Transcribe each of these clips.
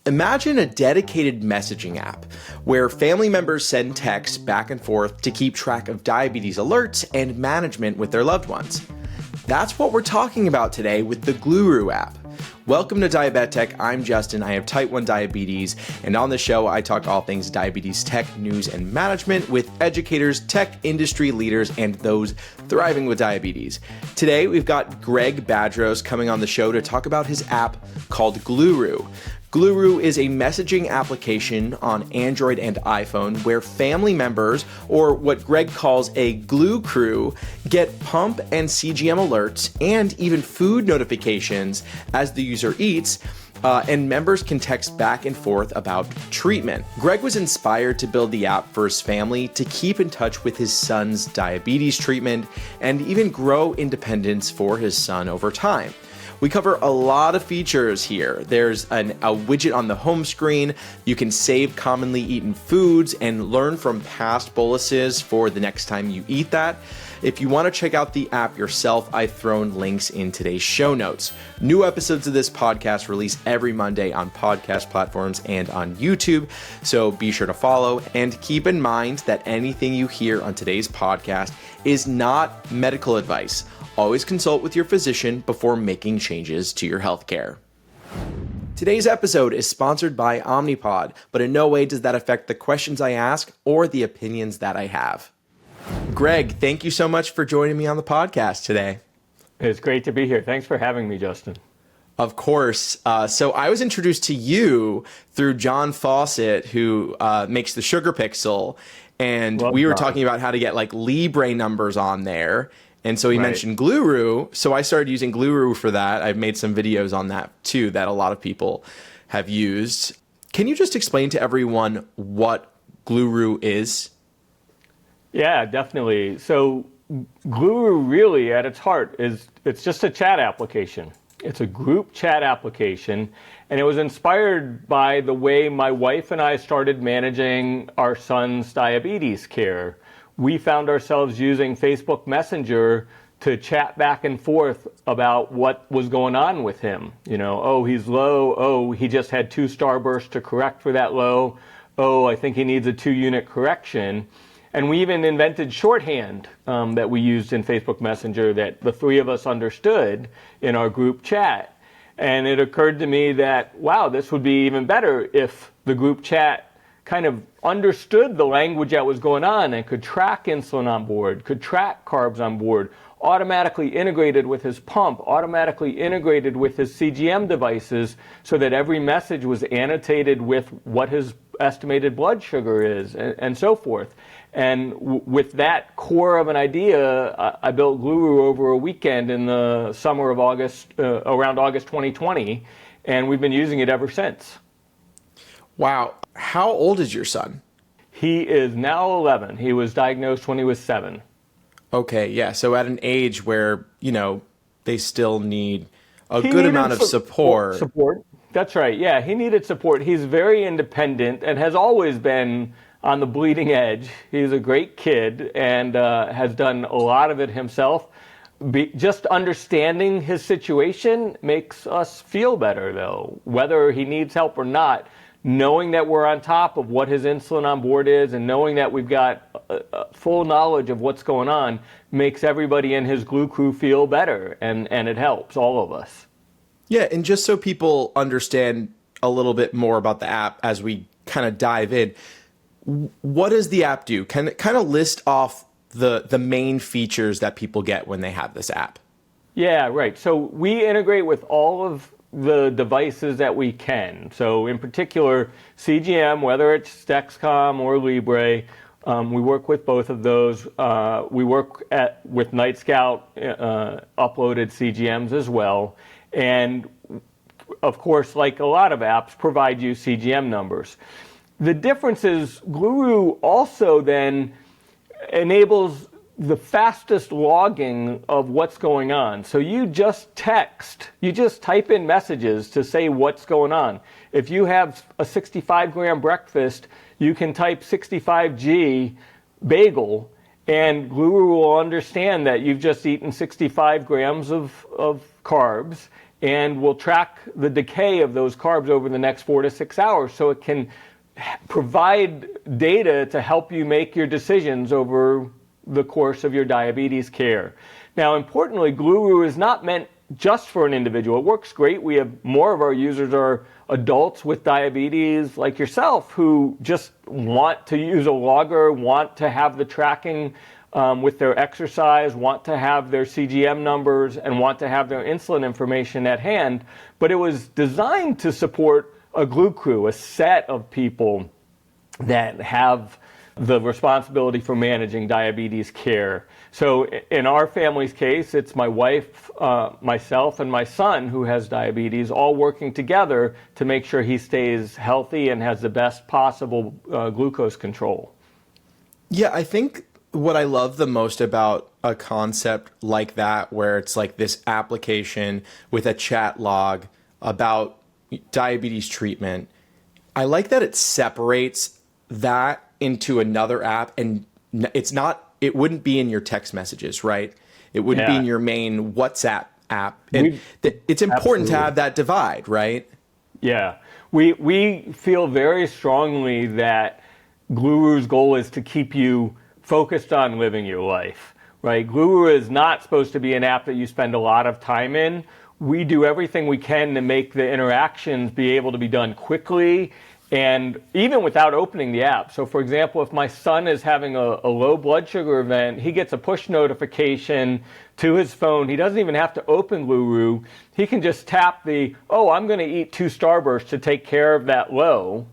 Imagine a dedicated messaging app where family members send texts back and forth to keep track of diabetes alerts and management with their loved ones. That's what we're talking about today with the Gluroo app. Welcome to Diabetic Tech. I'm Justin. I have type 1 diabetes, and on the show, I talk all things diabetes tech, news, and management with educators, tech industry leaders, and those thriving with diabetes. Today, we've got Greg Badros coming on the show to talk about his app called Gluroo. Gluroo is a messaging application on Android and iPhone where family members, or what Greg calls a glue crew, get pump and CGM alerts and even food notifications as the user eats, and members can text back and forth about treatment. Greg was inspired to build the app for his family to keep in touch with his son's diabetes treatment and even grow independence for his son over time. We cover a lot of features here. There's a widget on the home screen. You can save commonly eaten foods and learn from past boluses for the next time you eat that. If you want to check out the app yourself, I've thrown links in today's show notes. New episodes of this podcast release every Monday on podcast platforms and on YouTube, so be sure to follow. And keep in mind that anything you hear on today's podcast is not medical advice. Always consult with your physician before making changes to your healthcare. Today's episode is sponsored by Omnipod, but in no way does that affect the questions I ask or the opinions that I have. Greg, thank you so much for joining me on the podcast today. It's great to be here. Thanks for having me, Justin. Of course. So I was introduced to you through John Fawcett, who makes the Sugar Pixel, and we were talking about how to get like Libre numbers on there. And so he mentioned Gluroo, so I started using Gluroo for that. I've made some videos on that too that a lot of people have used. Can you just explain to everyone what Gluroo is? Yeah, definitely. So Gluroo really at its heart it's just a chat application. It's a group chat application, and it was inspired by the way my wife and I started managing our son's diabetes care. We found ourselves using Facebook Messenger to chat back and forth about what was going on with him. You know, oh, he's low. Oh, he just had 2 starbursts to correct for that low. Oh, I think he needs a 2-unit correction. And we even invented shorthand that we used in Facebook Messenger that the 3 of us understood in our group chat. And it occurred to me that, wow, this would be even better if the group chat kind of understood the language that was going on and could track insulin on board, could track carbs on board, automatically integrated with his pump, automatically integrated with his CGM devices so that every message was annotated with what his estimated blood sugar is and so forth. And with that core of an idea, I built Gluroo over a weekend in the summer of around August 2020, and we've been using it ever since. Wow. How old is your son? He is now 11. He was diagnosed when he was 7. Okay, yeah. So at an age where, you know, they still need a good amount of support. That's right. Yeah, he needed support. He's very independent and has always been on the bleeding edge. He's a great kid and has done a lot of it himself. Just understanding his situation makes us feel better, though. Whether he needs help or not, knowing that we're on top of what his insulin on board is and knowing that we've got full knowledge of what's going on makes everybody in his glue crew feel better, and it helps all of us. Yeah, and just so people understand a little bit more about the app as we kind of dive in, what does the app do? Can it kind of list off the main features that people get when they have this app? Yeah, right. So we integrate with all of the devices that we can. So in particular, CGM, whether it's Dexcom or Libre, we work with both of those. We work with Night Scout uploaded CGMs as well. And of course, like a lot of apps, provide you CGM numbers. The difference is Gluroo also then enables the fastest logging of what's going on. So you just type in messages to say what's going on. If you have a 65-gram breakfast, you can type 65G bagel, and Gluroo will understand that you've just eaten 65 grams of carbs, and will track the decay of those carbs over the next 4 to 6 hours. So it can provide data to help you make your decisions over the course of your diabetes care. Now, importantly, Gluroo is not meant just for an individual. It works great. We have more of our users are adults with diabetes like yourself who just want to use a logger, want to have the tracking with their exercise, want to have their CGM numbers, and want to have their insulin information at hand. But it was designed to support a glue crew, a set of people that have the responsibility for managing diabetes care. So in our family's case, it's my wife, myself, and my son who has diabetes, all working together to make sure he stays healthy and has the best possible glucose control. Yeah, I think what I love the most about a concept like that, where it's like this application with a chat log about diabetes treatment, I like that it separates that into another app, and it wouldn't be in your text messages, right? It wouldn't be in your main WhatsApp app. And it's important to have that divide, right? Yeah. We feel very strongly that Gluroo's goal is to keep you focused on living your life, right? Gluroo is not supposed to be an app that you spend a lot of time in. We do everything we can to make the interactions be able to be done quickly and even without opening the app. So for example, if my son is having a low blood sugar event, he gets a push notification to his phone. He doesn't even have to open Gluroo. He can just tap I'm going to eat 2 Starbursts to take care of that low.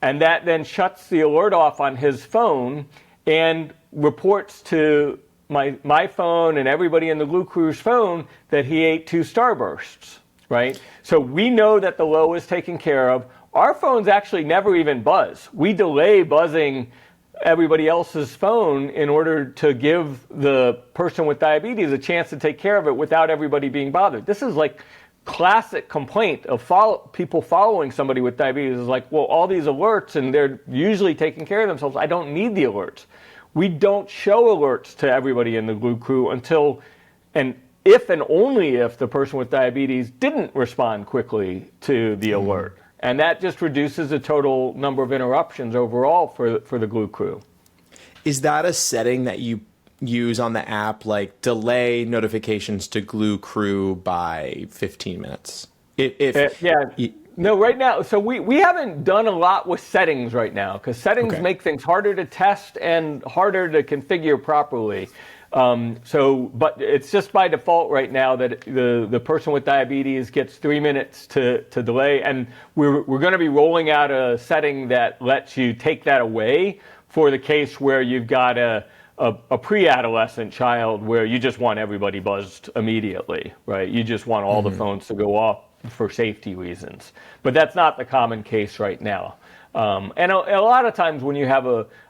And that then shuts the alert off on his phone and reports to my phone and everybody in the Glue Crew's phone that he ate 2 Starbursts, right? So we know that the low is taken care of. Our phones actually never even buzz. We delay buzzing everybody else's phone in order to give the person with diabetes a chance to take care of it without everybody being bothered. This is like classic complaint of people following somebody with diabetes is like, well, all these alerts and they're usually taking care of themselves. I don't need the alerts. We don't show alerts to everybody in the Glue Crew until, and if and only if the person with diabetes didn't respond quickly to the alert. And that just reduces the total number of interruptions overall for the Glue Crew. Is that a setting that you use on the app, like delay notifications to Glue Crew by 15 minutes? No, right now, so we haven't done a lot with settings right now because settings make things harder to test and harder to configure properly. But it's just by default right now that the person with diabetes gets 3 minutes to delay, and we're going to be rolling out a setting that lets you take that away for the case where you've got a pre-adolescent child where you just want everybody buzzed immediately, right? You just want all the phones to go off for safety reasons. But that's not the common case right now. And a lot of times when you have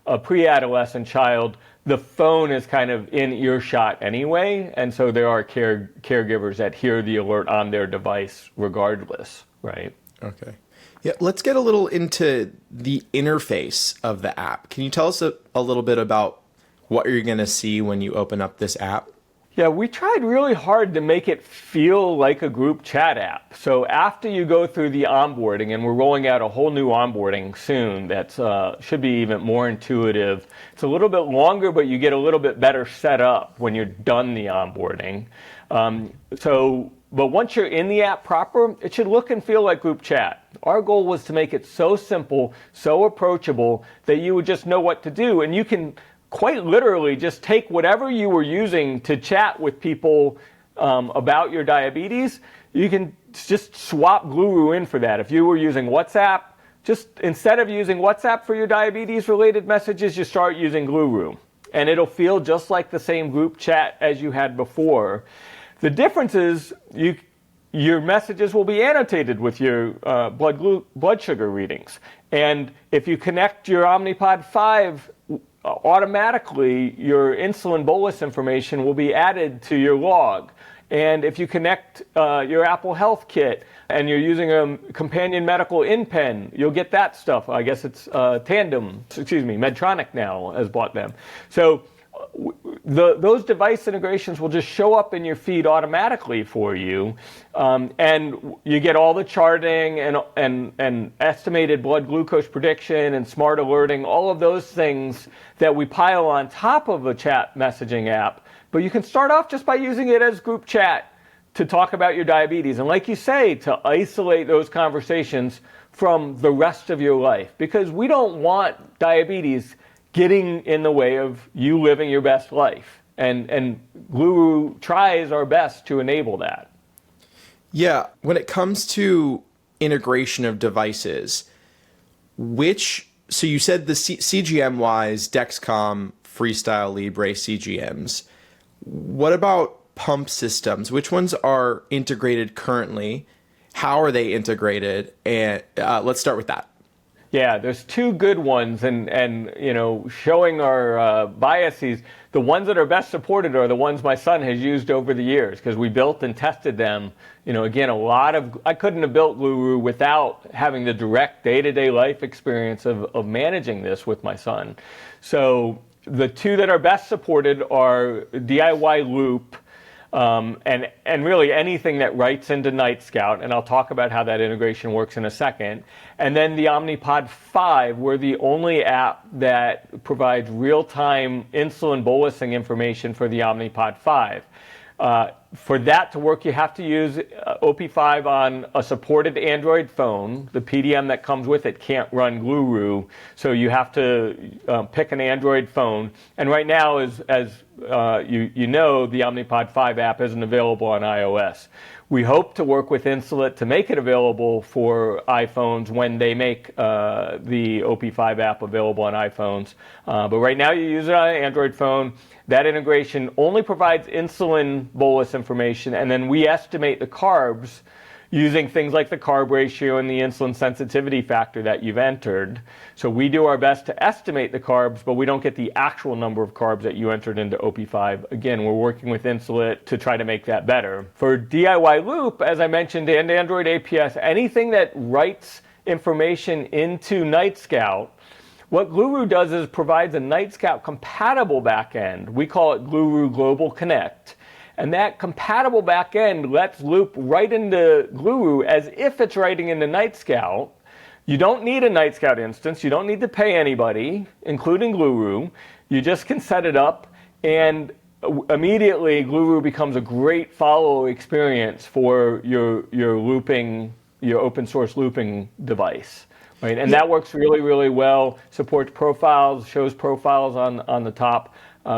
a pre-adolescent child, the phone is kind of in earshot anyway, and so there are caregivers that hear the alert on their device regardless, right? Okay. Yeah, let's get a little into the interface of the app. Can you tell us a little bit about what you're going to see when you open up this app? Yeah, we tried really hard to make it feel like a group chat app. So after you go through the onboarding, and we're rolling out a whole new onboarding soon that should be even more intuitive. It's a little bit longer, but you get a little bit better set up when you're done the onboarding. But once you're in the app proper, it should look and feel like group chat. Our goal was to make it so simple, so approachable, that you would just know what to do. And you can quite literally just take whatever you were using to chat with people about your diabetes. You can just swap Gluroo in for that. If you were using WhatsApp, just instead of using WhatsApp for your diabetes related messages, you start using Gluroo. And it'll feel just like the same group chat as you had before. The difference is your messages will be annotated with your blood sugar readings. And if you connect your Omnipod 5, automatically your insulin bolus information will be added to your log. And if you connect your Apple Health Kit and you're using a companion medical InPen, you'll get that stuff. I guess it's Medtronic now has bought them. So those device integrations will just show up in your feed automatically for you, and you get all the charting and estimated blood glucose prediction and smart alerting, all of those things that we pile on top of a chat messaging app. But you can start off just by using it as group chat to talk about your diabetes, and like you say, to isolate those conversations from the rest of your life, because we don't want diabetes getting in the way of you living your best life. And Gluroo tries our best to enable that. Yeah, when it comes to integration of devices, so you said the CGM-wise, Dexcom, Freestyle, Libre, CGMs. What about pump systems? Which ones are integrated currently? How are they integrated? And let's start with that. Yeah, there's two good ones, and showing our biases, the ones that are best supported are the ones my son has used over the years, because we built and tested them. Again, I couldn't have built Gluroo without having the direct day-to-day life experience of managing this with my son. So the two that are best supported are DIY Loop, and really anything that writes into Night Scout, and I'll talk about how that integration works in a second. And then the Omnipod 5, we're the only app that provides real-time insulin bolusing information for the Omnipod 5. For that to work, you have to use OP5 on a supported Android phone. The PDM that comes with it can't run Gluroo, so you have to pick an Android phone. And right now, as you know, the Omnipod 5 app isn't available on iOS. We hope to work with Insulet to make it available for iPhones when they make the OP5 app available on iPhones. But right now you use it on an Android phone. That integration only provides insulin bolus information, and then we estimate the carbs using things like the carb ratio and the insulin sensitivity factor that you've entered. So we do our best to estimate the carbs, but we don't get the actual number of carbs that you entered into OP5. Again, we're working with Insulet to try to make that better. For DIY Loop, as I mentioned, and Android APS, anything that writes information into Night Scout, what Gluroo does is provides a Night Scout compatible backend. We call it Gluroo Global Connect. And that compatible backend lets Loop write into Gluroo as if it's writing into Night Scout. You don't need a Night Scout instance. You don't need to pay anybody, including Gluroo. You just can set it up, and immediately Gluroo becomes a great follow experience for your open source looping device. Right? And that works really, really well. Supports profiles, shows profiles on the top.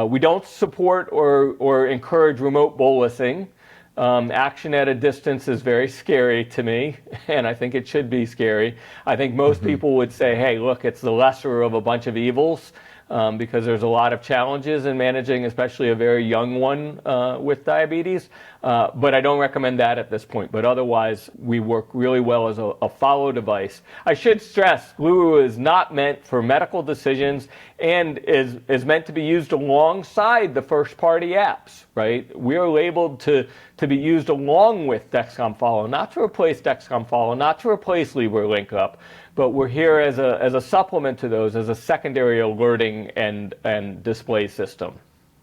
We don't support or encourage remote bolusing. Action at a distance is very scary to me, and I think it should be scary. I think most people would say, hey, look, it's the lesser of a bunch of evils, because there's a lot of challenges in managing, especially a very young one with diabetes. But I don't recommend that at this point. But otherwise, we work really well as a follow device. I should stress, Gluroo is not meant for medical decisions and is meant to be used alongside the first-party apps, right? We are labeled to be used along with Dexcom Follow, not to replace Dexcom Follow, not to replace Libre Link Up, but we're here as a supplement to those, as a secondary alerting and display system.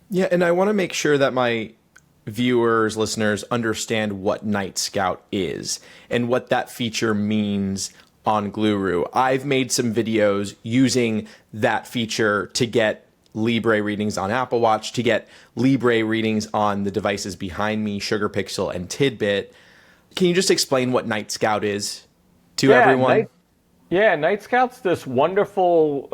Yeah, and I want to make sure that my viewers, listeners, understand what Night Scout is and what that feature means on Gluroo. I've made some videos using that feature to get Libre readings on Apple Watch, to get Libre readings on the devices behind me, Sugar Pixel and Tidbit. Can you just explain what Night Scout is to everyone? Night Scout's this wonderful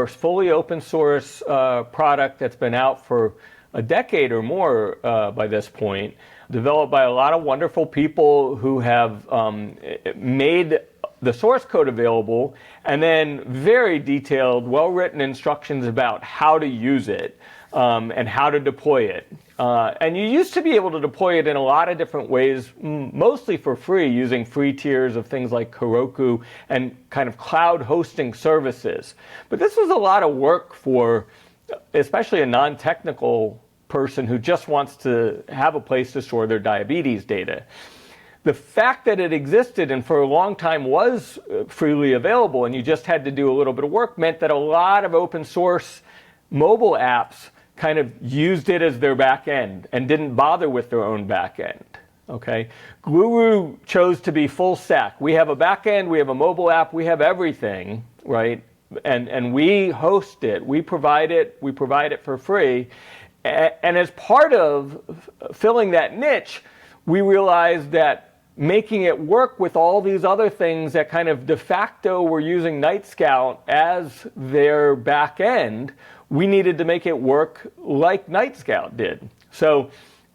fully open source product that's been out for a decade or more by this point, developed by a lot of wonderful people who have made the source code available, and then very detailed, well-written instructions about how to use it and how to deploy it. And you used to be able to deploy it in a lot of different ways, mostly for free, using free tiers of things like Heroku and kind of cloud hosting services. But this was a lot of work for especially a non-technical person who just wants to have a place to store their diabetes data. The fact that it existed and for a long time was freely available and you just had to do a little bit of work meant that a lot of open source mobile apps kind of used it as their back end and didn't bother with their own back end. Okay, Gluroo chose to be full stack. We have a back end, we have a mobile app, we have everything, right? And we host it, we provide it for free. And as part of filling that niche, we realized that making it work with all these other things that kind of de facto were using Night Scout as their back end, we needed to make it work like Night Scout did. So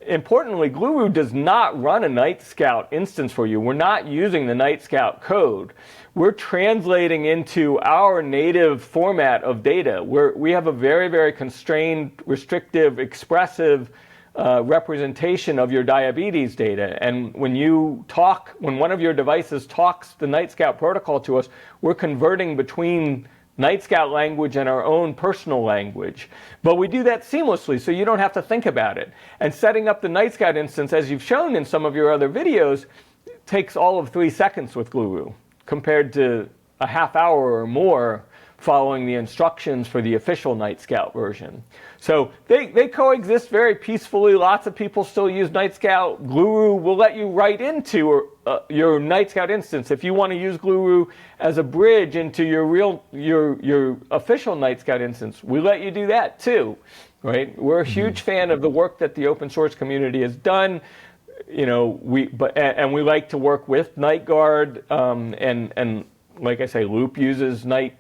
importantly, Gluroo does not run a Night Scout instance for you. We're not using the Night Scout code. We're translating into our native format of data. We have a very, very constrained, restrictive, expressive representation of your diabetes data. And when one of your devices talks the Night Scout protocol to us, we're converting between Night Scout language and our own personal language. But we do that seamlessly, so you don't have to think about it. And setting up the Night Scout instance, as you've shown in some of your other videos, takes all of 3 seconds with Gluroo, compared to a half hour or more following the instructions for the official Night Scout version. So they coexist very peacefully. Lots of people still use Night Scout. Gluroo will let you write into your Night Scout instance. If you want to use Gluroo as a bridge into your official Night Scout instance, we let you do that too, right? We're a huge fan of the work that the open source community has done. We like to work with NightGuard, and like I say, Loop uses Night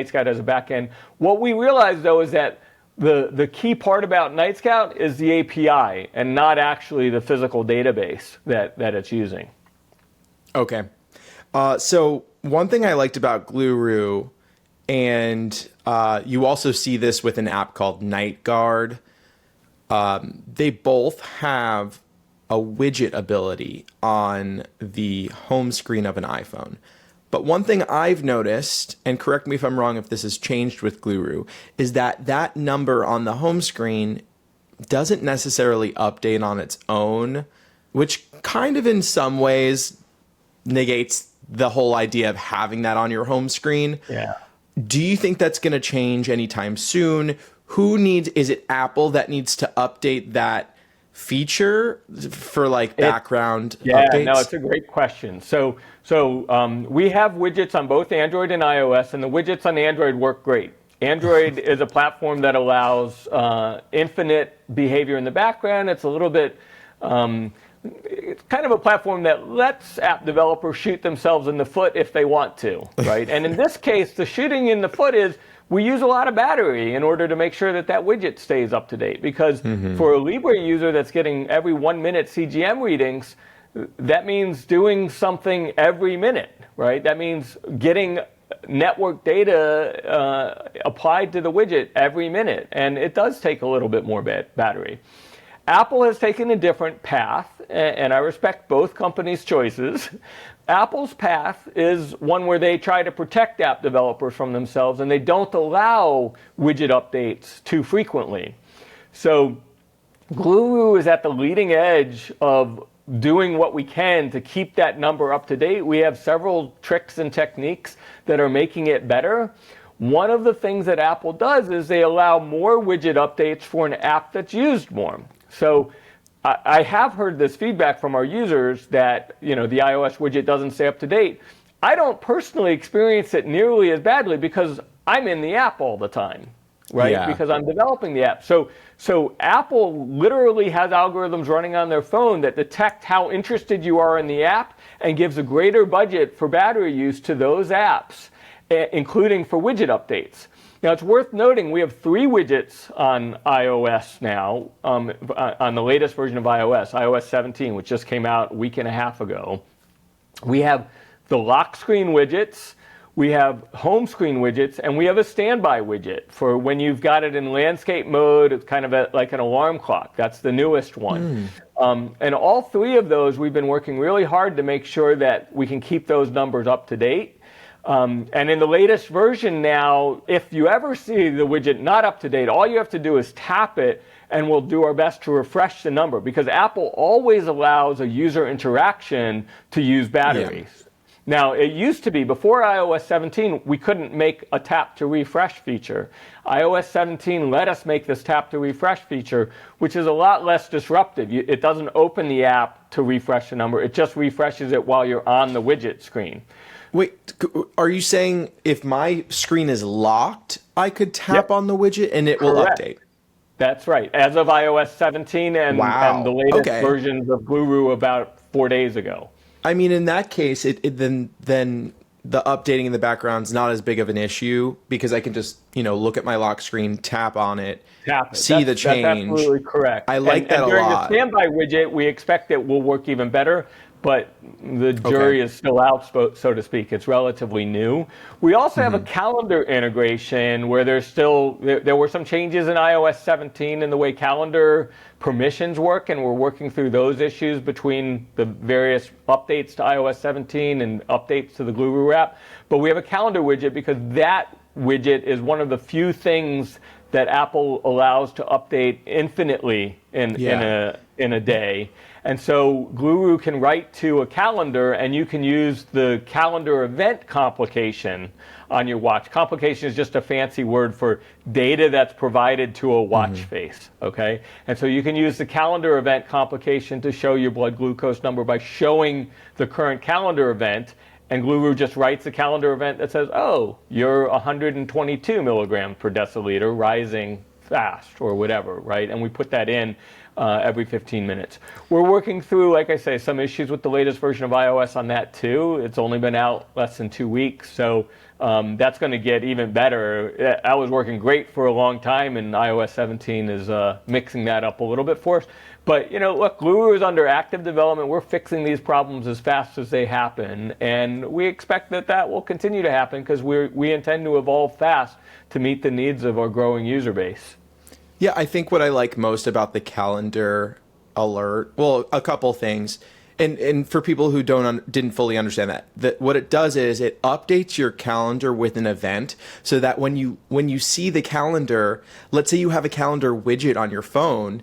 Scout as a backend. What we realized though is that the key part about Night Scout is the API and not actually the physical database that it's using. Okay. So one thing I liked about Gluroo, and you also see this with an app called NightGuard, they both have a widget ability on the home screen of an iPhone. But one thing I've noticed, and correct me if I'm wrong if this has changed with Gluroo, is that number on the home screen doesn't necessarily update on its own, which kind of in some ways negates the whole idea of having that on your home screen. Yeah. Do you think that's going to change anytime soon? Is it Apple that needs to update that feature for background updates? No, it's a great question. So we have widgets on both Android and iOS, and the widgets on Android work great. Android is a platform that allows infinite behavior in the background. It's a little bit, it's kind of a platform that lets app developers shoot themselves in the foot if they want to, right? And in this case, the shooting in the foot is we use a lot of battery in order to make sure that widget stays up to date. Because for a Libre user that's getting every 1 minute CGM readings, that means doing something every minute, right? That means getting network data applied to the widget every minute. And it does take a little bit more battery. Apple has taken a different path, and I respect both companies' choices. Apple's path is one where they try to protect app developers from themselves, and they don't allow widget updates too frequently. So Gluroo is at the leading edge of doing what we can to keep that number up to date. We have several tricks and techniques that are making it better. One of the things that Apple does is they allow more widget updates for an app that's used more. So I have heard this feedback from our users that the iOS widget doesn't stay up to date. I don't personally experience it nearly as badly because I'm in the app all the time, right? Yeah. Because I'm developing the app. So Apple literally has algorithms running on their phone that detect how interested you are in the app and gives a greater budget for battery use to those apps, including for widget updates. Now, it's worth noting we have 3 widgets on iOS now, on the latest version of iOS 17, which just came out a week and a half ago. We have the lock screen widgets, we have home screen widgets, and we have a standby widget for when you've got it in landscape mode. It's kind of like an alarm clock. That's the newest one. And all 3 of those, we've been working really hard to make sure that we can keep those numbers up to date. And in the latest version now, if you ever see the widget not up to date, all you have to do is tap it, and we'll do our best to refresh the number, because Apple always allows a user interaction to use batteries. Now, it used to be, before iOS 17, we couldn't make a tap to refresh feature. iOS 17 let us make this tap to refresh feature, which is a lot less disruptive. It doesn't open the app to refresh the number. It just refreshes it while you're on the widget screen. Wait, are you saying if my screen is locked, I could tap on the widget and it will update? That's right. As of iOS 17 and the latest versions of Gluroo about 4 days ago. I mean, in that case, then the updating in the background is not as big of an issue because I can just, look at my lock screen, tap on it, see the change. That's absolutely correct. I like that a lot. During the standby widget, we expect it will work even better, but the jury is still out, so to speak. It's relatively new. We also have a calendar integration where there were some changes in iOS 17 in the way calendar permissions work, and we're working through those issues between the various updates to iOS 17 and updates to the Gluroo app. But we have a calendar widget because that widget is one of the few things that Apple allows to update infinitely in a day. And so Gluroo can write to a calendar, and you can use the calendar event complication on your watch. Complication is just a fancy word for data that's provided to a watch face, okay? And so you can use the calendar event complication to show your blood glucose number by showing the current calendar event, and Gluroo just writes a calendar event that says, oh, you're 122 milligrams per deciliter, rising fast, or whatever, right? And we put that in every 15 minutes. We're working through, like I say, some issues with the latest version of iOS on that too. It's only been out less than 2 weeks, so that's going to get even better. I was working great for a long time, and iOS 17 is mixing that up a little bit for us. But, look, Gluroo is under active development. We're fixing these problems as fast as they happen, and we expect that will continue to happen because we intend to evolve fast to meet the needs of our growing user base. Yeah, I think what I like most about the calendar alert, well, a couple things, and for people who didn't fully understand that what it does is it updates your calendar with an event so that when you see the calendar, let's say you have a calendar widget on your phone,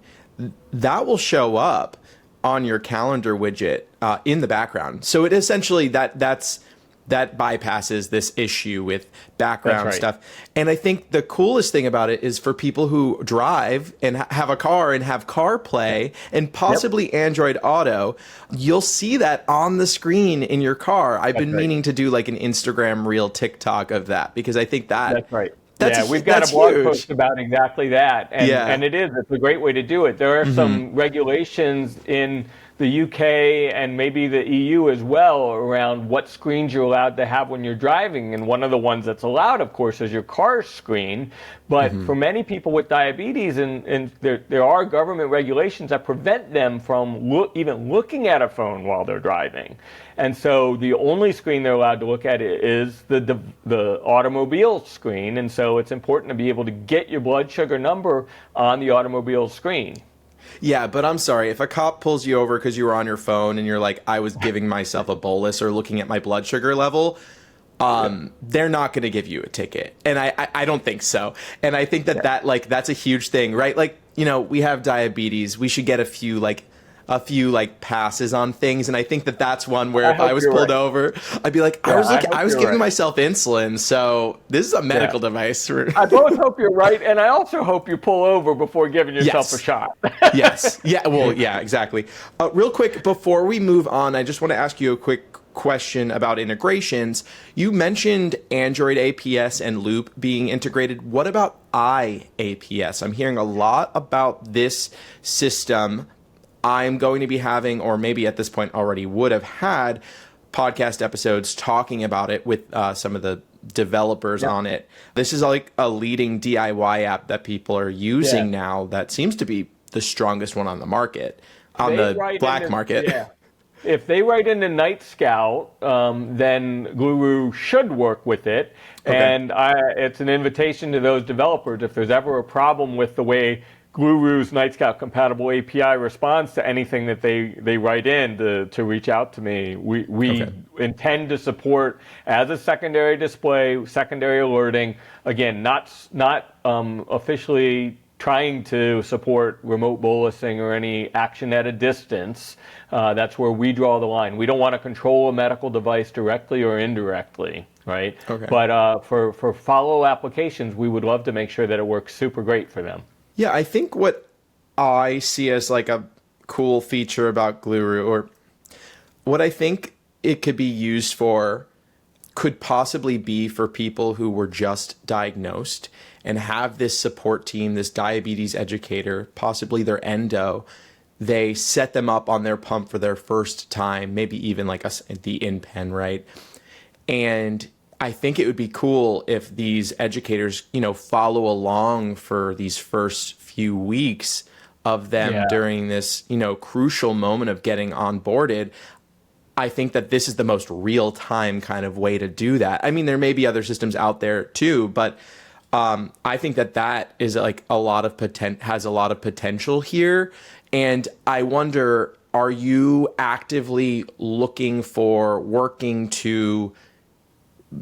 that will show up on your calendar widget in the background. So it essentially that bypasses this issue with background stuff. And I think the coolest thing about it is for people who drive and have a car and have CarPlay and possibly Android Auto, you'll see that on the screen in your car. I've been meaning to do like an Instagram reel TikTok of that because I think that's right. We've got a blog post about exactly that. And it's a great way to do it. There are some regulations in the UK and maybe the EU as well around what screens you're allowed to have when you're driving. And one of the ones that's allowed, of course, is your car screen. But for many people with diabetes, and there are government regulations that prevent them from even looking at a phone while they're driving. And so the only screen they're allowed to look at is the automobile screen. And so it's important to be able to get your blood sugar number on the automobile screen. Yeah, but I'm sorry. If a cop pulls you over because you were on your phone and you're like, I was giving myself a bolus or looking at my blood sugar level, they're not going to give you a ticket. And I don't think so. And I think that's a huge thing, right? Like, we have diabetes. We should get a few passes on things, and I think that's one where if I was pulled over, I'd be like, I was giving myself insulin, so this is a medical device. I both hope you're right, and I also hope you pull over before giving yourself a shot. Yes. Yeah. Well. Yeah. Exactly. Real quick before we move on, I just want to ask you a quick question about integrations. You mentioned Android APS and Loop being integrated. What about iAPS? I'm hearing a lot about this system. I'm going to be having, or maybe at this point already would have had, podcast episodes talking about it with some of the developers on it. This is like a leading DIY app that people are using now that seems to be the strongest one on the market, on the black market. Yeah. If they write into Night Scout, then Gluroo should work with it. Okay. And it's an invitation to those developers. If there's ever a problem with the way Gluroo's Night Scout compatible API responds to anything that they write in to reach out to me. We intend to support as a secondary display, secondary alerting. Again, not officially trying to support remote bolusing or any action at a distance. That's where we draw the line. We don't want to control a medical device directly or indirectly, right? Okay. But for follow applications, we would love to make sure that it works super great for them. Yeah, I think what I see as like a cool feature about Gluroo, or what I think it could be used for, could possibly be for people who were just diagnosed and have this support team, this diabetes educator, possibly their endo. They set them up on their pump for their first time, maybe even like the InPen, right? And I think it would be cool if these educators, follow along for these first few weeks of them during this, crucial moment of getting onboarded. I think that this is the most real-time kind of way to do that. I mean, there may be other systems out there too, but I think that is like has a lot of potential here. And I wonder, are you actively working to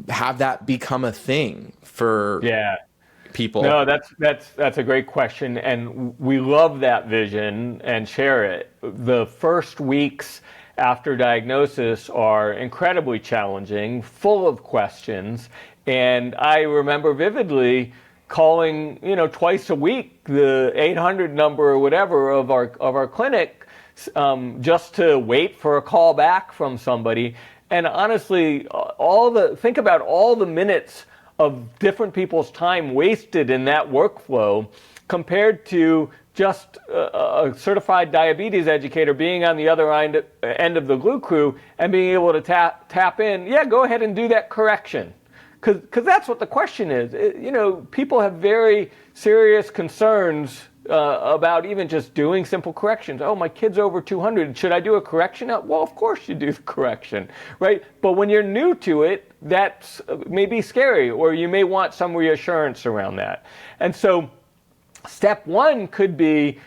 have that become a thing for people? No, that's a great question, and we love that vision and share it. The first weeks after diagnosis are incredibly challenging, full of questions, and I remember vividly calling, twice a week, the 800 number or whatever of our clinic, just to wait for a call back from somebody. And honestly, think about all the minutes of different people's time wasted in that workflow compared to just a certified diabetes educator being on the other end of the Gluroo and being able to tap in. Yeah, go ahead and do that correction. Because that's what the question is. People have very serious concerns about even just doing simple corrections. Oh, my kid's over 200. Should I do a correction? Well, of course you do the correction, right? But when you're new to it, that may be scary, or you may want some reassurance around that. And so step one could be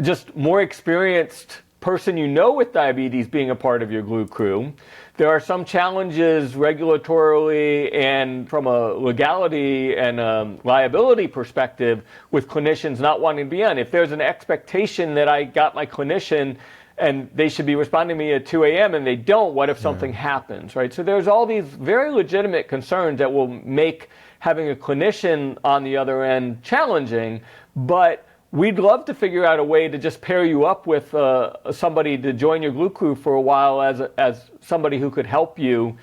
just more experienced person with diabetes being a part of your Gluroo. There are some challenges regulatorily and from a legality and a liability perspective with clinicians not wanting to be on. If there's an expectation that I got my clinician and they should be responding to me at 2 a.m. and they don't, what if something happens, right? So there's all these very legitimate concerns that will make having a clinician on the other end challenging, but we'd love to figure out a way to just pair you up with somebody to join your Gluroo for a while as somebody who could help you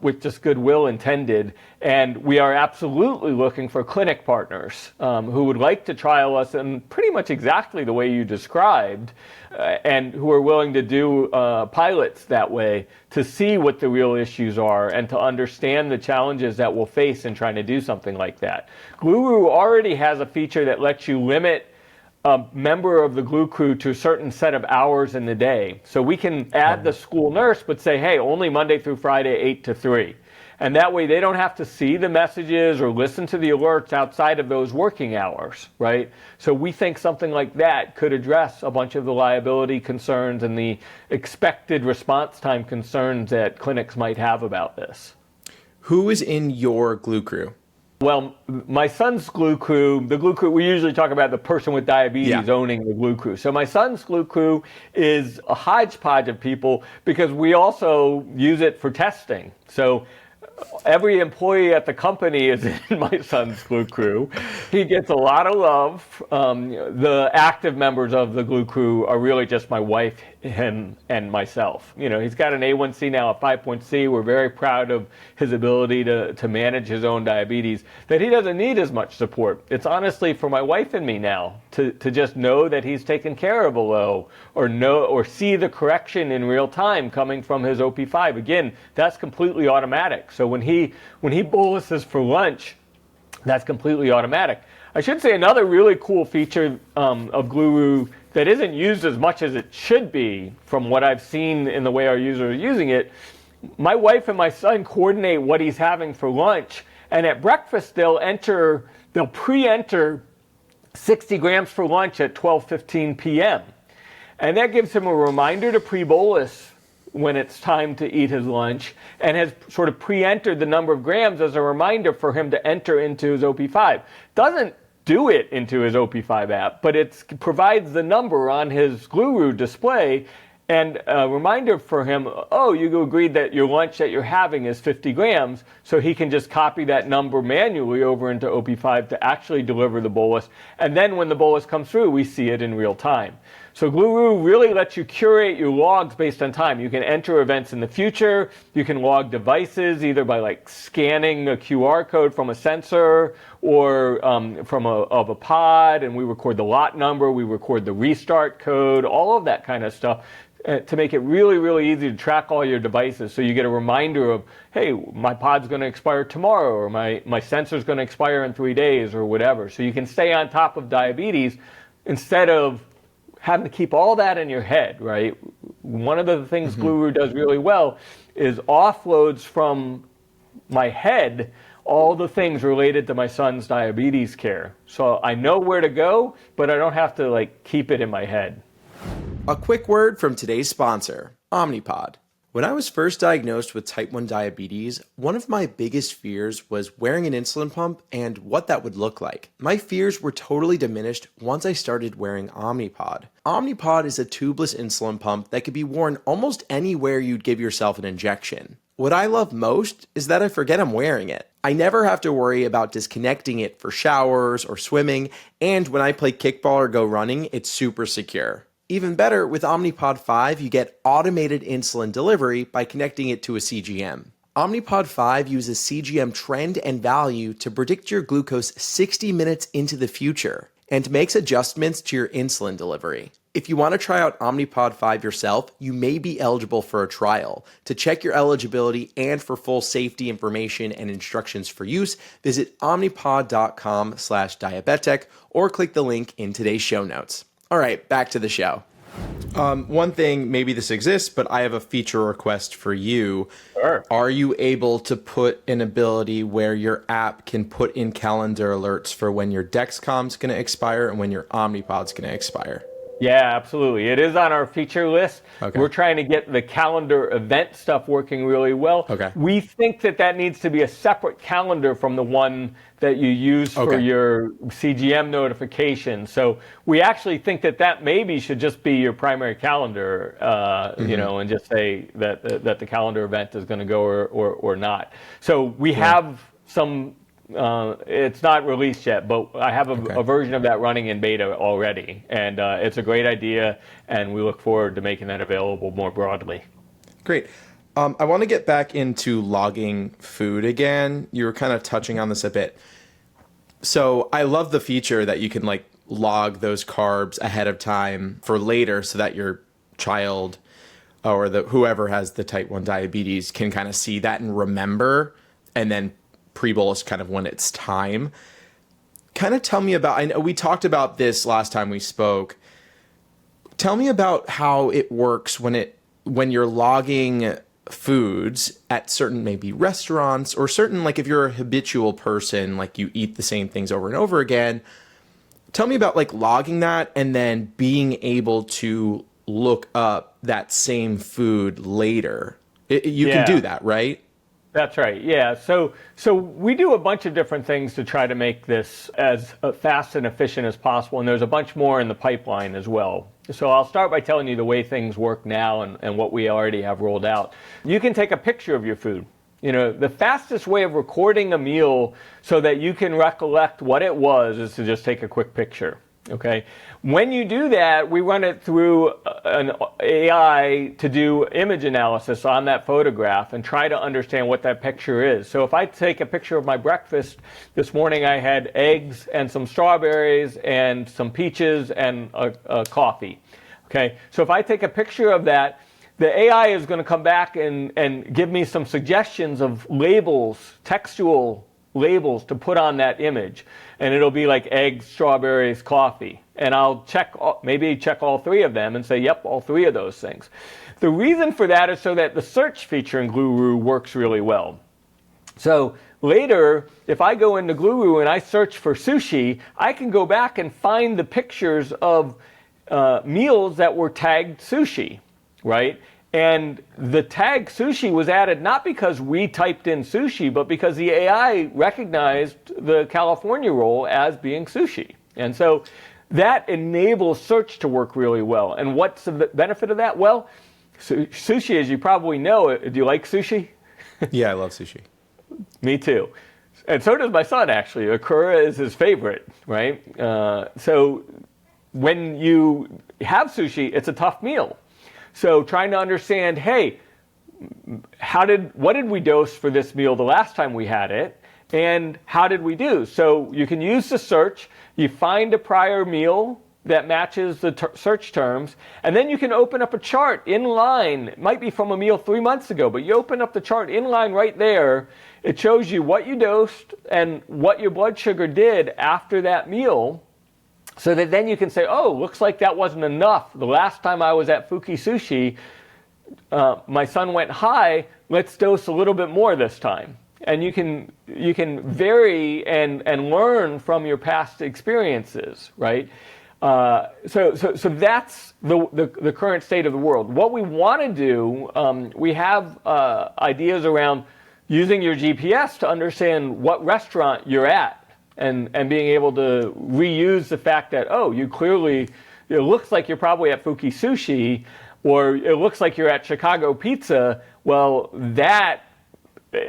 with just goodwill intended. And we are absolutely looking for clinic partners who would like to trial us in pretty much exactly the way you described and who are willing to do pilots that way to see what the real issues are and to understand the challenges that we'll face in trying to do something like that. Gluroo already has a feature that lets you limit a member of the Gluroo to a certain set of hours in the day. So we can add the school nurse, but say, hey, only Monday through Friday, 8 to 3. And that way they don't have to see the messages or listen to the alerts outside of those working hours, right? So we think something like that could address a bunch of the liability concerns and the expected response time concerns that clinics might have about this. Who is in your Gluroo? Well, my son's Gluroo, the Gluroo, we usually talk about the person with diabetes owning the Gluroo. So my son's Gluroo is a hodgepodge of people because we also use it for testing. So every employee at the company is in my son's Gluroo. He gets a lot of love. The active members of the Gluroo are really just my wife, him, and myself. He's got an A1C now at 5.C. We're very proud of his ability to manage his own diabetes, that he doesn't need as much support. It's honestly for my wife and me now to just know that he's taken care of a low or see the correction in real time coming from his OP5. Again, that's completely automatic. So when he boluses for lunch, that's completely automatic. I should say another really cool feature of Gluroo that isn't used as much as it should be from what I've seen in the way our users are using it. My wife and my son coordinate what he's having for lunch, and at breakfast they'll pre-enter 60 grams for lunch at 12:15 p.m. And that gives him a reminder to pre-bolus when it's time to eat his lunch, and has sort of pre-entered the number of grams as a reminder for him to enter into his OP5. Doesn't do it into his OP5 app, but it provides the number on his Gluroo display and a reminder for him, oh, you agreed that your lunch that you're having is 50 grams, so he can just copy that number manually over into OP5 to actually deliver the bolus. And then when the bolus comes through, we see it in real time. So Gluroo really lets you curate your logs based on time. You can enter events in the future. You can log devices either by like scanning a QR code from a sensor or from a pod, and we record the lot number, we record the restart code, all of that kind of stuff to make it really, really easy to track all your devices. So you get a reminder of, hey, my pod's going to expire tomorrow, or my sensor's going to expire in 3 days, or whatever. So you can stay on top of diabetes instead of having to keep all that in your head, right? One of the things Gluroo does really well is offloads from my head all the things related to my son's diabetes care. So I know where to go, but I don't have to like keep it in my head. A quick word from today's sponsor, Omnipod. When I was first diagnosed with type 1 diabetes, one of my biggest fears was wearing an insulin pump and what that would look like. My fears were totally diminished once I started wearing Omnipod. Omnipod is a tubeless insulin pump that could be worn almost anywhere you'd give yourself an injection. What I love most is that I forget I'm wearing it. I never have to worry about disconnecting it for showers or swimming, and when I play kickball or go running, it's super secure. Even better, with Omnipod 5, you get automated insulin delivery by connecting it to a CGM. Omnipod 5 uses CGM trend and value to predict your glucose 60 minutes into the future and makes adjustments to your insulin delivery. If you want to try out Omnipod 5 yourself, you may be eligible for a trial. To check your eligibility and for full safety information and instructions for use, visit omnipod.com/diabetic or click the link in today's show notes. All right, back to the show. One thing, maybe this exists, but I have a feature request for you. Sure. Are you able to put an ability where your app can put in calendar alerts for when your Dexcom's going to expire and when your Omnipod's going to expire? Yeah, absolutely. It is on our feature list. Okay. We're trying to get the calendar event stuff working really well. Okay. We think that needs to be a separate calendar from the one that you use for your CGM notification. So we actually think that maybe should just be your primary calendar, you know, and just say that the calendar event is going to go or not. So we have some. It's not released yet, but I have a version of that running in beta already, and it's a great idea, and we look forward to making that available more broadly. Great. I want to get back into logging food again. You were kind of touching on this a bit. So I love the feature that you can like log those carbs ahead of time for later so that your child or whoever has the type 1 diabetes can kind of see that and remember, and then pre-bolus kind of when it's time. Kind of tell me about, I know we talked about this last time we spoke. Tell me about how it works when you're logging foods at certain maybe restaurants or certain, like if you're a habitual person, like you eat the same things over and over again. Tell me about like logging that and then being able to look up that same food later. You can do that, right? That's right. Yeah. So we do a bunch of different things to try to make this as fast and efficient as possible. And there's a bunch more in the pipeline as well. So I'll start by telling you the way things work now and what we already have rolled out. You can take a picture of your food. You know, the fastest way of recording a meal so that you can recollect what it was is to just take a quick picture. Okay. When you do that, we run it through an AI to do image analysis on that photograph and try to understand what that picture is. So if I take a picture of my breakfast this morning, I had eggs and some strawberries and some peaches and a coffee. Okay. So if I take a picture of that, the AI is going to come back and give me some suggestions of labels, textual labels to put on that image. And it'll be like eggs, strawberries, coffee. And I'll maybe check all three of them and say, yep, all three of those things. The reason for that is so that the search feature in Gluroo works really well. So later, if I go into Gluroo and I search for sushi, I can go back and find the pictures of meals that were tagged sushi, right? And the tag sushi was added not because we typed in sushi, but because the AI recognized the California roll as being sushi. And so that enables search to work really well. And what's the benefit of that? Well, sushi, as you probably know, do you like sushi? Yeah, I love sushi. Me too. And so does my son, actually. Akura is his favorite, right? So when you have sushi, it's a tough meal. So trying to understand, hey, what did we dose for this meal the last time we had it? And how did we do? So you can use the search, you find a prior meal that matches the search terms, and then you can open up a chart in line. It might be from a meal 3 months ago, but you open up the chart in line right there. It shows you what you dosed and what your blood sugar did after that meal, so that then you can say, oh, looks like that wasn't enough. The last time I was at Fuki Sushi, my son went high. Let's dose a little bit more this time. And you can vary and learn from your past experiences, right? So that's the current state of the world. What we want to do, we have ideas around using your GPS to understand what restaurant you're at, and being able to reuse the fact that, oh, it looks like you're probably at Fuki Sushi, or it looks like you're at Chicago Pizza. Well, that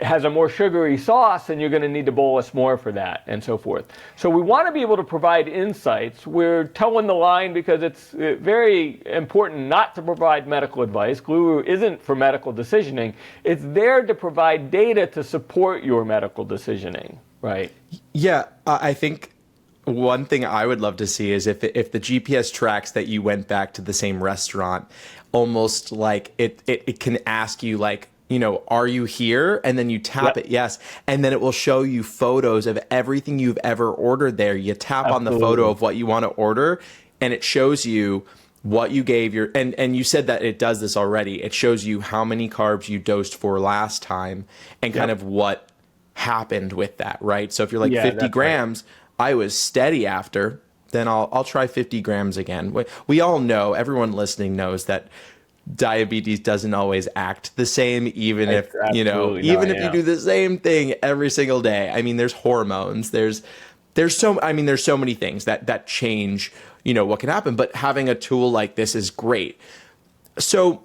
has a more sugary sauce, and you're going to need to bolus more for that, and so forth. So we want to be able to provide insights. We're towing the line because it's very important not to provide medical advice. Gluroo isn't for medical decisioning. It's there to provide data to support your medical decisioning, right? Yeah, I think one thing I would love to see is if the GPS tracks that you went back to the same restaurant, almost like it can ask you, like, are you here? And then you tap it, yes. And then it will show you photos of everything you've ever ordered there. You tap on the photo of what you want to order, and it shows you what you gave and you said that it does this already. It shows you how many carbs you dosed for last time and kind of what happened with that, right? So if you're like 50 grams, right, I was steady after, then I'll try 50 grams again. We all know, everyone listening knows that diabetes doesn't always act the same, even if you do the same thing every single day. I mean, there's hormones, there's so many things that change, what can happen, but having a tool like this is great. So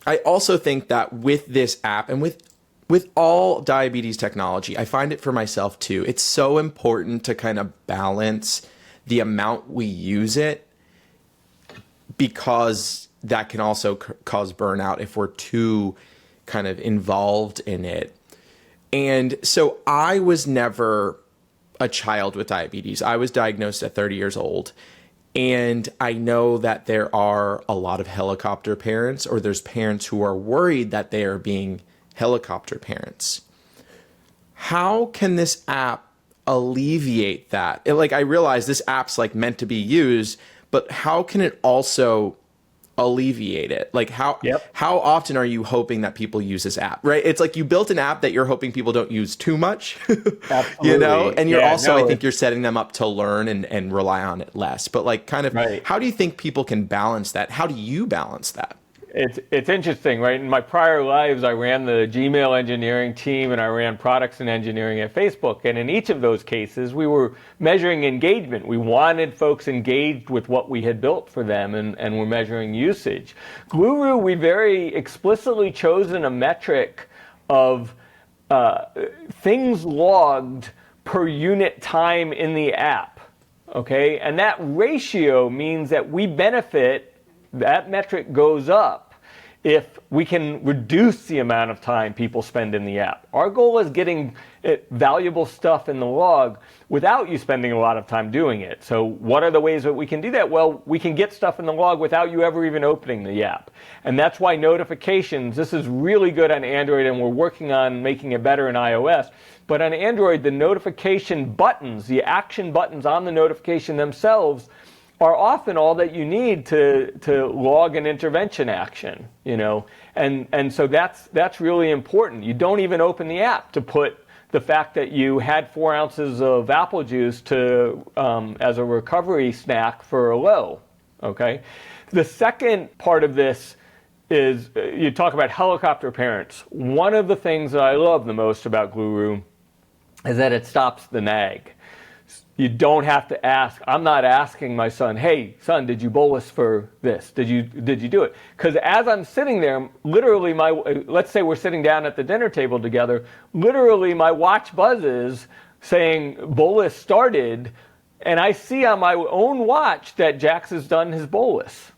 I also think that with this app and with all diabetes technology, I find it for myself too, it's so important to kind of balance the amount we use it, because that can also cause burnout if we're too kind of involved in it. And so I was never a child with diabetes. I was diagnosed at 30 years old. And I know that there are a lot of helicopter parents, or there's parents who are worried that they are being helicopter parents. How can this app alleviate that? I realize this app's like meant to be used, but how can it also alleviate it? Like how often are you hoping that people use this app, right? It's like you built an app that you're hoping people don't use too much, and you're I think you're setting them up to learn and rely on it less. But how do you think people can balance that? How do you balance that? It's interesting, right? In my prior lives, I ran the Gmail engineering team and I ran products and engineering at Facebook. And in each of those cases, we were measuring engagement. We wanted folks engaged with what we had built for them, and we're measuring usage. Gluroo, we very explicitly chosen a metric of things logged per unit time in the app, okay? And that ratio means that we benefit, that metric goes up if we can reduce the amount of time people spend in the app. Our goal is getting valuable stuff in the log without you spending a lot of time doing it. So what are the ways that we can do that? Well, we can get stuff in the log without you ever even opening the app. And that's why notifications, this is really good on Android, and we're working on making it better in iOS. But on Android, the notification buttons, the action buttons on the notification themselves, are often all that you need to log an intervention action, and so that's really important. You don't even open the app to put the fact that you had 4 ounces of apple juice as a recovery snack for a low. Okay, the second part of this is you talk about helicopter parents. One of the things that I love the most about Gluroo is that it stops the nag. You don't have to ask. I'm not asking my son, hey, son, did you bolus for this? Did you do it? Because as I'm sitting there, literally let's say we're sitting down at the dinner table together, literally my watch buzzes saying bolus started, and I see on my own watch that Jax has done his bolus,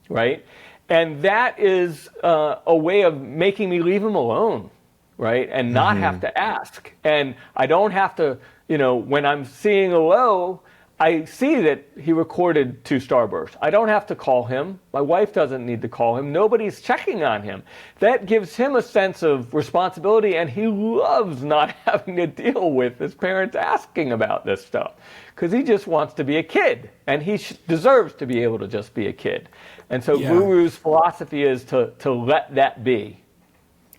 right? And that is a way of making me leave him alone, right? And not have to ask. And I don't have to, when I'm seeing a low, I see that he recorded 2 starbursts. I don't have to call him. My wife doesn't need to call him. Nobody's checking on him. That gives him a sense of responsibility, and he loves not having to deal with his parents asking about this stuff, because he just wants to be a kid, and he deserves to be able to just be a kid. And so Gluroo's philosophy is to let that be.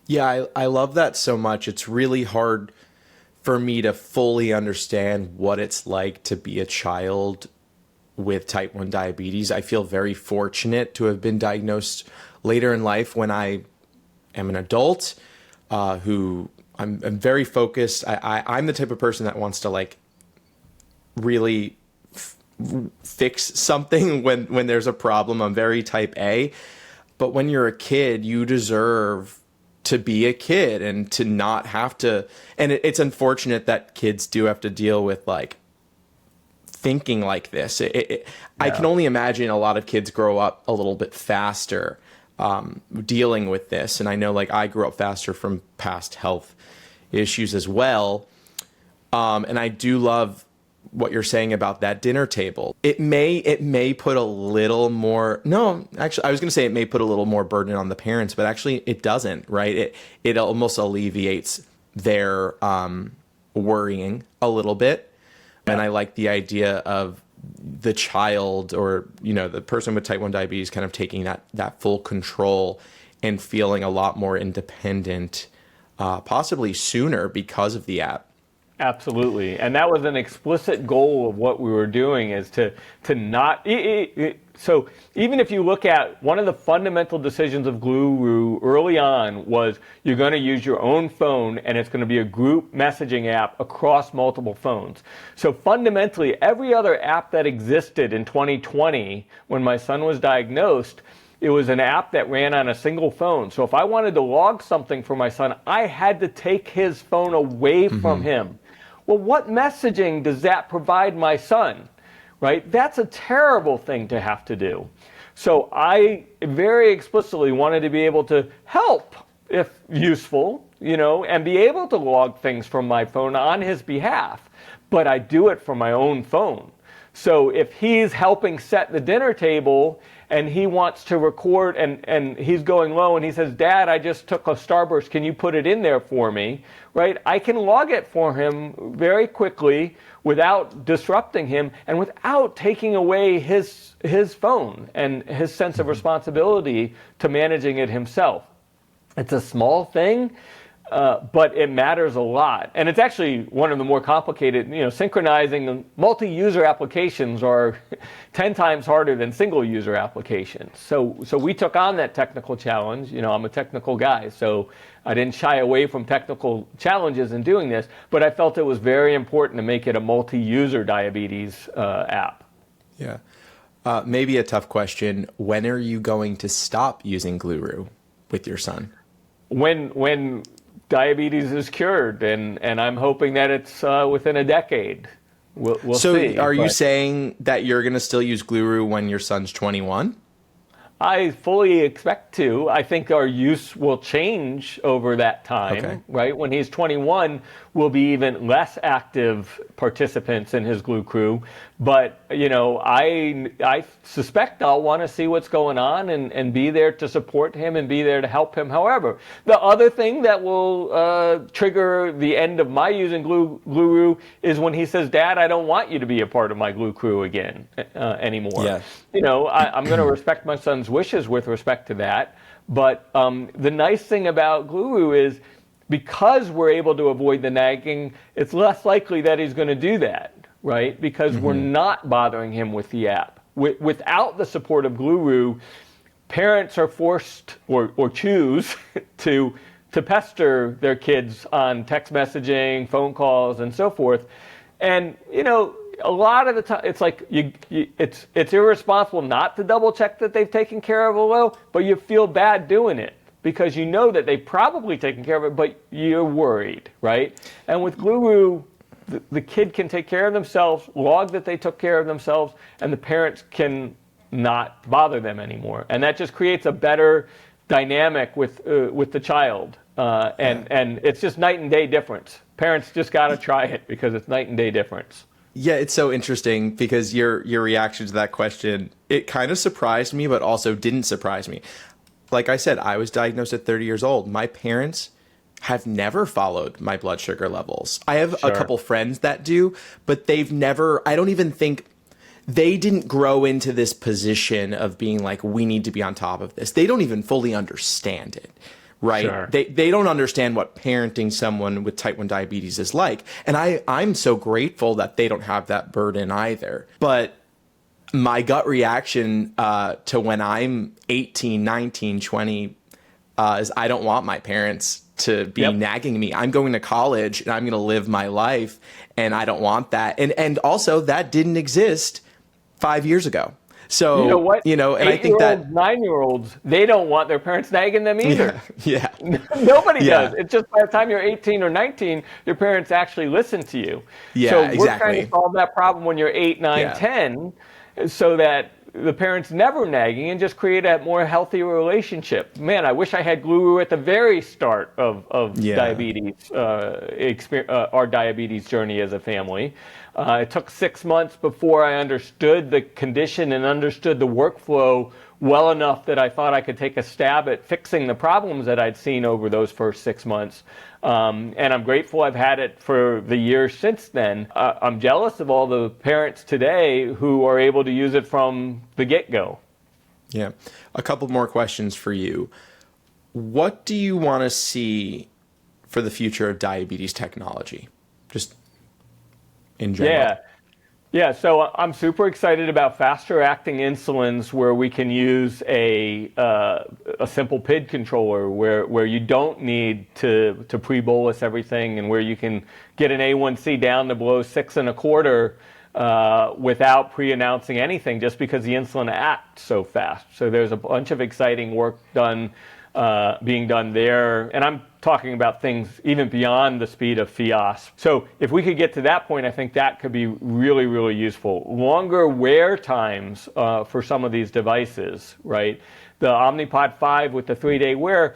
Yeah, I love that so much. It's really hard for me to fully understand what it's like to be a child with type 1 diabetes. I feel very fortunate to have been diagnosed later in life when I am an adult who I'm very focused. I'm the type of person that wants to really fix something when there's a problem. I'm very type A. But when you're a kid, you deserve to be a kid and to not have to, and it's unfortunate that kids do have to deal with thinking like this. I can only imagine a lot of kids grow up a little bit faster dealing with this. And I know I grew up faster from past health issues as well. And I do love what you're saying about that dinner table. It may put a little more, no, actually, I was going to say it may put a little more burden on the parents, but actually it doesn't, right? It almost alleviates their worrying a little bit. Yeah. And I like the idea of the child or, the person with type 1 diabetes kind of taking that full control and feeling a lot more independent, possibly sooner because of the app. Absolutely. And that was an explicit goal of what we were doing, is to not... So even if you look at one of the fundamental decisions of Gluroo early on was you're going to use your own phone, and it's going to be a group messaging app across multiple phones. So fundamentally, every other app that existed in 2020 when my son was diagnosed, it was an app that ran on a single phone. So if I wanted to log something for my son, I had to take his phone away from him. Well, what messaging does that provide my son, right? That's a terrible thing to have to do. So I very explicitly wanted to be able to help, if useful, and be able to log things from my phone on his behalf. But I do it from my own phone. So if he's helping set the dinner table and he wants to record and he's going low and he says, Dad, I just took a Starburst, can you put it in there for me? Right? I can log it for him very quickly without disrupting him and without taking away his phone and his sense of responsibility to managing it himself. It's a small thing, but it matters a lot. And it's actually one of the more complicated, synchronizing multi-user applications are 10 times harder than single-user applications. So we took on that technical challenge. I'm a technical guy, so I didn't shy away from technical challenges in doing this, but I felt it was very important to make it a multi-user diabetes app. Yeah. Maybe a tough question. When are you going to stop using Gluroo with your son? When diabetes is cured, and I'm hoping that it's within a decade. We'll see. So are you saying that you're going to still use Gluroo when your son's 21? I fully expect to. I think our use will change over that time, right? When he's 21, we'll be even less active participants in his Glue Crew. But, I suspect I'll want to see what's going on and be there to support him and be there to help him. However, the other thing that will trigger the end of my using Gluroo is when he says, Dad, I don't want you to be a part of my Glue Crew again anymore. Yeah. I'm going to respect my son's wishes with respect to that. But the nice thing about Gluroo is because we're able to avoid the nagging, it's less likely that he's going to do that, right? Because we're not bothering him with the app. Without the support of Gluroo, parents are forced or choose to pester their kids on text messaging, phone calls, and so forth. And, a lot of the time, it's like it's irresponsible not to double check that they've taken care of a low, but you feel bad doing it because you know that they've probably taken care of it, but you're worried, right? And with Gluroo, the kid can take care of themselves, log that they took care of themselves, and the parents can not bother them anymore. And that just creates a better dynamic with the child. And it's just night and day difference. Parents just got to try it because it's night and day difference. Yeah, it's so interesting because your reaction to that question, it kind of surprised me, but also didn't surprise me. Like I said, I was diagnosed at 30 years old. My parents have never followed my blood sugar levels. I have a couple friends that do, but they've never, I don't even think, they didn't grow into this position of being like, we need to be on top of this. They don't even fully understand it. Right. Sure. They don't understand what parenting someone with type 1 diabetes is like. And I'm so grateful that they don't have that burden either. But my gut reaction to when I'm 18, 19, 20 is I don't want my parents to be nagging me. I'm going to college and I'm going to live my life. And I don't want that. And also that didn't exist 5 years ago. So, you know what? And I think that 9-year-olds, they don't want their parents nagging them either. Yeah. Nobody does. It's just by the time you're 18 or 19, your parents actually listen to you. Yeah, so exactly. we're trying to solve that problem when you're 8, 9, 10, so that the parents never nagging and just create a more healthy relationship. Man, I wish I had Gluroo at the very start of diabetes, our diabetes journey as a family. It took 6 months before I understood the condition and understood the workflow well enough that I thought I could take a stab at fixing the problems that I'd seen over those first 6 months. And I'm grateful I've had it for the years since then. I'm jealous of all the parents today who are able to use it from the get-go. Yeah. A couple more questions for you. What do you want to see for the future of diabetes technology? Just in general. Yeah, so I'm super excited about faster acting insulins where we can use a simple PID controller where you don't need to pre-bolus everything and where you can get an A1C down to below 6.25 without pre-announcing anything just because the insulin acts so fast. So there's a bunch of exciting work being done there. And I'm talking about things even beyond the speed of Fios. So if we could get to that point, I think that could be really, really useful. Longer wear times for some of these devices, right? The Omnipod 5 with the 3-day wear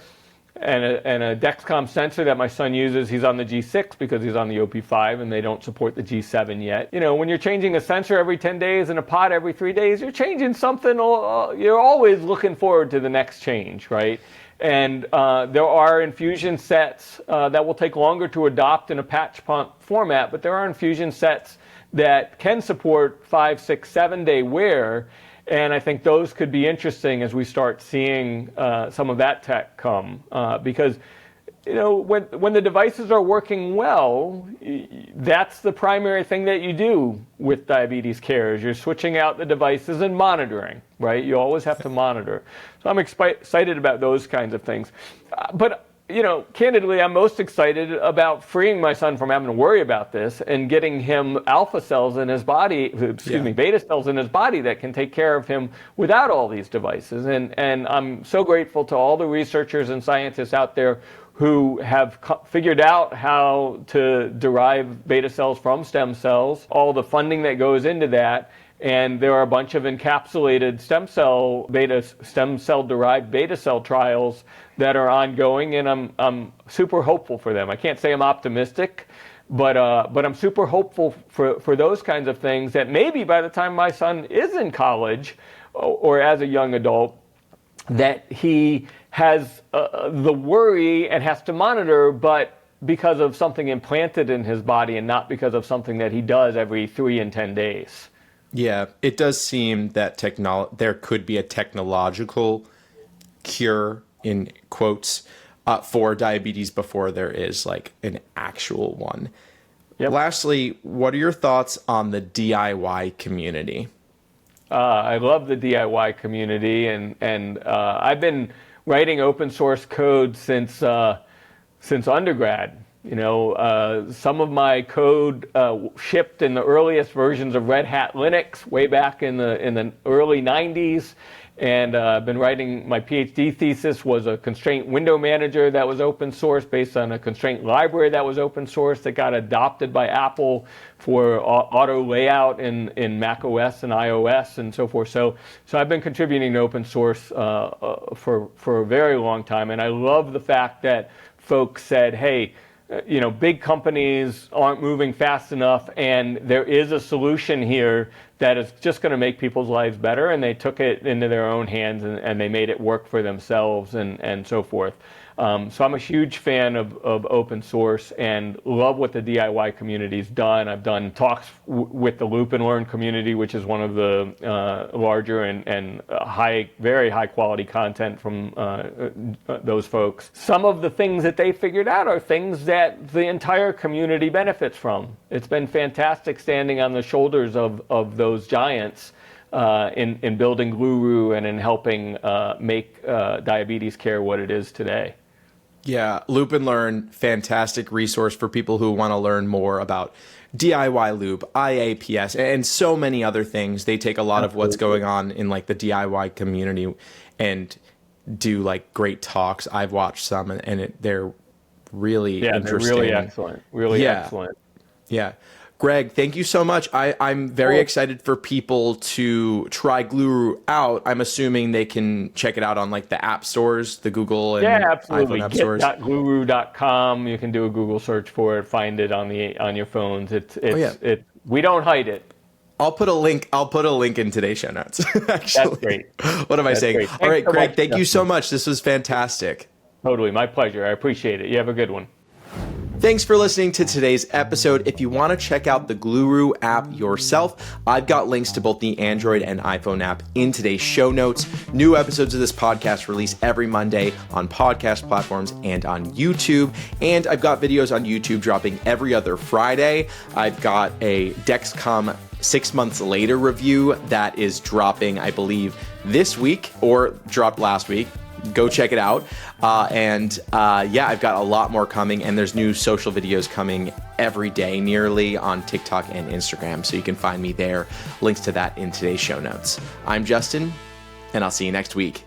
and a Dexcom sensor that my son uses, he's on the G6 because he's on the OP5 and they don't support the G7 yet. When you're changing a sensor every 10 days and a pod every 3 days, you're changing something, you're always looking forward to the next change, right? And there are infusion sets that will take longer to adopt in a patch pump format, but there are infusion sets that can support 5, 6, 7-day wear. And I think those could be interesting as we start seeing some of that tech come. Because when the devices are working well, that's the primary thing that you do with diabetes care is you're switching out the devices and monitoring, right? You always have to monitor. So I'm excited about those kinds of things. But candidly, I'm most excited about freeing my son from having to worry about this and getting him alpha cells in his body, beta cells in his body that can take care of him without all these devices. And I'm so grateful to all the researchers and scientists out there who have figured out how to derive beta cells from stem cells, all the funding that goes into that. And there are a bunch of encapsulated stem cell derived beta cell trials that are ongoing, and I'm super hopeful for them. I can't say I'm optimistic, but I'm super hopeful for those kinds of things that maybe by the time my son is in college or as a young adult, that he has the worry and has to monitor, but because of something implanted in his body and not because of something that he does every 3 and 10 days. Yeah, it does seem that there could be a technological cure, in quotes, for diabetes before there is like an actual one. Yep. Lastly, what are your thoughts on the DIY community? I love the DIY community, and I've been writing open source code since undergrad. Some of my code shipped in the earliest versions of Red Hat Linux way back in the early 90s. And I've been writing, my PhD thesis was a constraint window manager that was open source based on a constraint library that was open source that got adopted by Apple for auto layout in Mac OS and iOS and so forth. So I've been contributing to open source for a very long time. And I love the fact that folks said, hey, big companies aren't moving fast enough, and there is a solution here that is just going to make people's lives better, and they took it into their own hands and they made it work for themselves and so forth. So I'm a huge fan of open source and love what the DIY community's done. I've done talks with the Loop and Learn community, which is one of the larger and very high quality content from those folks. Some of the things that they figured out are things that the entire community benefits from. It's been fantastic standing on the shoulders of those giants in building Gluroo and in helping make diabetes care what it is today. Yeah, Loop and Learn, fantastic resource for people who want to learn more about DIY Loop, IAPS, and so many other things. They take a lot of what's going on in like the DIY community and do like great talks. I've watched some, and they're really interesting. They're really excellent. Really excellent. Yeah. Greg, thank you so much. I'm very excited for people to try Gluroo out. I'm assuming they can check it out on like the app stores, the Google and absolutely. iPhone app stores. Get.gluroo.com. You can do a Google search for it, find it on your phones. We don't hide it. I'll put a link in today's show notes. Actually. That's great. What am I saying? Great. All right, Greg, thank you so much. This was fantastic. Totally. My pleasure. I appreciate it. You have a good one. Thanks for listening to today's episode. If you want to check out the Gluroo app yourself, I've got links to both the Android and iPhone app in today's show notes. New episodes of this podcast release every Monday on podcast platforms and on YouTube. And I've got videos on YouTube dropping every other Friday. I've got a Dexcom 6 months later review that is dropping, I believe, this week or dropped last week. Go check it out. I've got a lot more coming, and there's new social videos coming every day nearly on TikTok and Instagram. So you can find me there. Links to that in today's show notes. I'm Justin, and I'll see you next week.